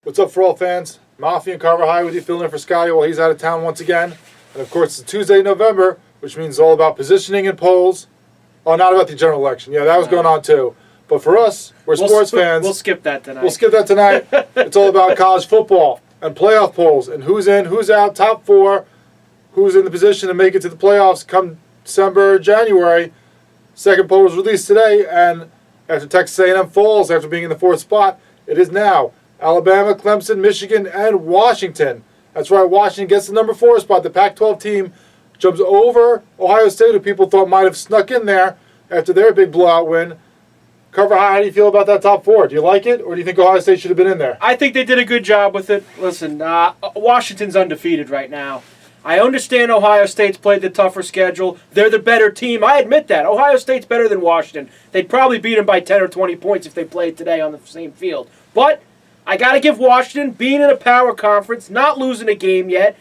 What's up, Ferrall fans? Mafia and Carver High with you, filling in for Scotty while he's out of town once again. And of course, it's Tuesday, November, which means it's all about positioning and polls. Oh, not about the general election. Yeah, that was going on too. But for us, we're sports fans. We'll skip that tonight. We'll skip that tonight. It's all about college football and playoff polls and who's in, who's out, top four, who's in the position to make it to the playoffs come December, January. Second poll was released today, and after Texas A&M falls after being in the fourth spot, it is now Alabama, Clemson, Michigan, and Washington. That's right, Washington gets the number 4 spot. The Pac-12 team jumps over Ohio State, who people thought might have snuck in there after their big blowout win. Carver High, how do you feel about that top 4? Do you like it, or do you think Ohio State should have been in there? I think they did a good job with it. Listen, Washington's undefeated right now. I understand Ohio State's played the tougher schedule. They're the better team. I admit that. Ohio State's better than Washington. They'd probably beat them by 10 or 20 points if they played today on the same field. But I got to give Washington, being in a power conference, not losing a game yet,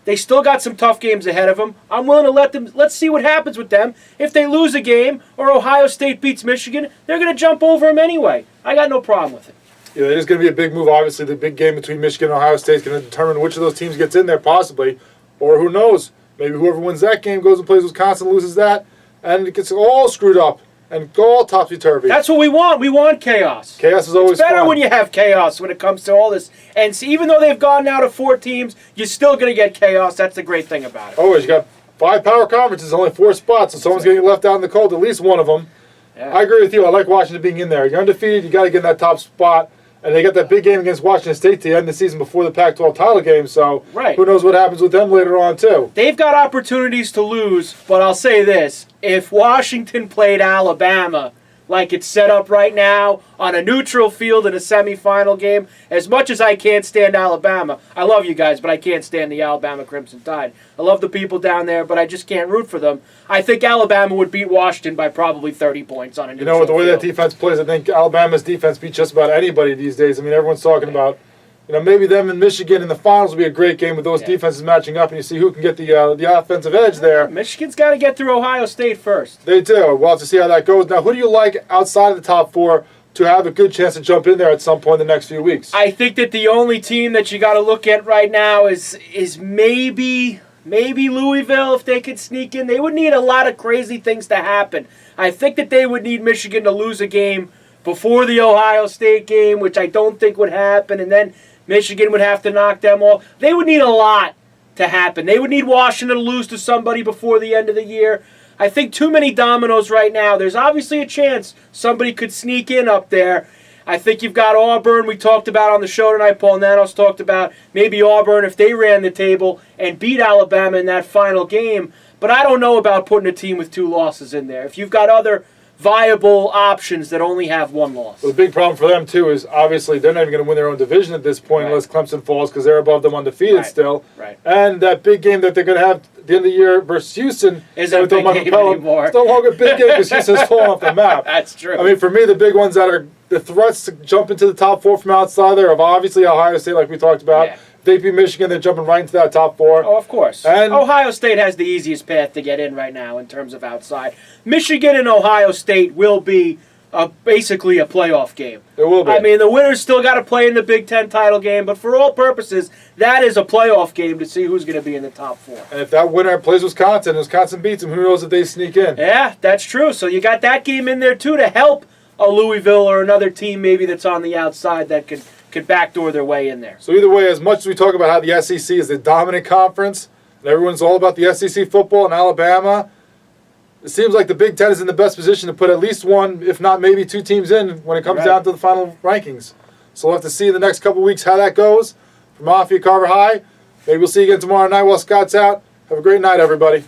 they still got some tough games ahead of them. I'm willing to let them, let's see what happens with them. If they lose a game or Ohio State beats Michigan, they're going to jump over them anyway. I got no problem with it. Yeah, it is going to be a big move. Obviously, the big game between Michigan and Ohio State is going to determine which of those teams gets in there, possibly. Or who knows, maybe whoever wins that game goes and plays Wisconsin, loses that, and it gets all screwed up and all topsy-turvy. That's what we want. We want chaos. Chaos is always It's better fun. when you have chaos when it comes to all this. And see, even though they've gone now to 4 teams, you're still going to get chaos. That's the great thing about it. Always. You got 5 power conferences, only 4 spots, so someone's going to get left out in the cold, at least one of them. Yeah. I agree with you. I like Washington being in there. You're undefeated. You got to get in that top spot. And they got that big game against Washington State to end the season before the Pac-12 title game, so who knows what happens with them later on, too. They've got opportunities to lose, but I'll say this. If Washington played Alabama like it's set up right now on a neutral field in a semifinal game, as much as I can't stand Alabama, I love you guys, but I can't stand the Alabama Crimson Tide. I love the people down there, but I just can't root for them. I think Alabama would beat Washington by probably 30 points on a neutral field. You know, with the way that defense plays, I think Alabama's defense beats just about anybody these days. I mean, everyone's talking about, you know, maybe them and Michigan in the finals will be a great game with those defenses matching up, and you see who can get the offensive edge there. Michigan's got to get through Ohio State first. They do. We'll have to see how that goes. Now, who do you like outside of the top 4 to have a good chance to jump in there at some point in the next few weeks? I think that the only team that you got to look at right now is maybe Louisville, if they could sneak in. They would need a lot of crazy things to happen. I think that they would need Michigan to lose a game before the Ohio State game, which I don't think would happen, and then Michigan would have to knock them off. They would need a lot to happen. They would need Washington to lose to somebody before the end of the year. I think too many dominoes right now. There's obviously a chance somebody could sneak in up there. I think you've got Auburn, we talked about on the show tonight. Paul Nanos talked about maybe Auburn if they ran the table and beat Alabama in that final game. But I don't know about putting a team with 2 losses in there. If you've got other viable options that only have 1 loss. Well, the big problem for them, too, is obviously they're not even going to win their own division at this point unless Clemson falls because they're above them undefeated still. Right. And that big game that they're going to have at the end of the year versus Houston isn't a big game anymore. It's no longer a big game because Houston's fallen off the map. That's true. I mean, for me, the big ones that are the threats to jump into the top 4 from outside there are obviously Ohio State, like we talked about. Yeah. If they beat Michigan, they're jumping right into that top 4. Oh, of course. And Ohio State has the easiest path to get in right now in terms of outside. Michigan and Ohio State will be basically a playoff game. It will be. I mean, the winners still got to play in the Big Ten title game, but for all purposes, that is a playoff game to see who's going to be in the top 4. And if that winner plays Wisconsin, Wisconsin beats them, who knows if they sneak in. Yeah, that's true. So you got that game in there, too, to help a Louisville or another team maybe that's on the outside that could backdoor their way in there. So either way, as much as we talk about how the SEC is the dominant conference, and everyone's all about the SEC football and Alabama, it seems like the Big Ten is in the best position to put at least 1, if not maybe 2 teams in when it comes down to the final rankings. So we'll have to see in the next couple weeks how that goes. For Mafia Carver High, maybe we'll see you again tomorrow night while Scott's out. Have a great night, everybody.